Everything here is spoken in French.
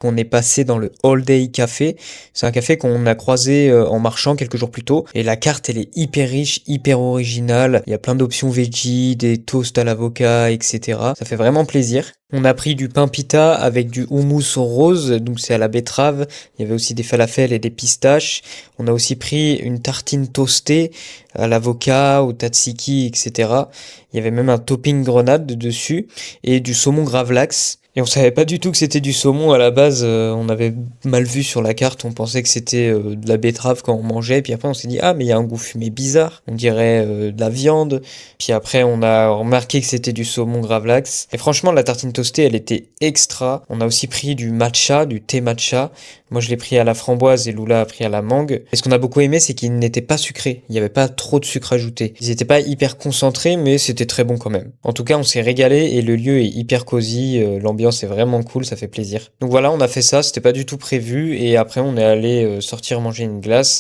qu'on est passé dans le All Day Café. C'est un café qu'on a croisé en marchant quelques jours plus tôt. Et la carte, elle est hyper riche, hyper originale. Il y a plein d'options veggie, des toasts à l'avocat, etc. Ça fait vraiment plaisir. On a pris du pain pita avec du houmous rose, donc c'est à la betterave. Il y avait aussi des falafels et des pistaches. On a aussi pris une tartine toastée à l'avocat, au tzatziki, etc. Il y avait même un topping grenade dessus et du saumon gravlax. Et on savait pas du tout que c'était du saumon à la base, on avait mal vu sur la carte, on pensait que c'était de la betterave quand on mangeait, puis après on s'est dit ah mais il y a un goût fumé bizarre, on dirait de la viande, puis après on a remarqué que c'était du saumon gravlax. Et franchement la tartine toastée elle était extra. On a aussi pris du matcha, du thé matcha. Moi je l'ai pris à la framboise et Lula a pris à la mangue. Et ce qu'on a beaucoup aimé c'est qu'ils n'étaient pas sucrés, il n'y avait pas trop de sucre ajouté. Ils étaient pas hyper concentrés mais c'était très bon quand même. En tout cas on s'est régalé et le lieu est hyper cosy, l'ambiance est vraiment cool, ça fait plaisir. Donc voilà, on a fait ça, c'était pas du tout prévu et après on est allé sortir manger une glace.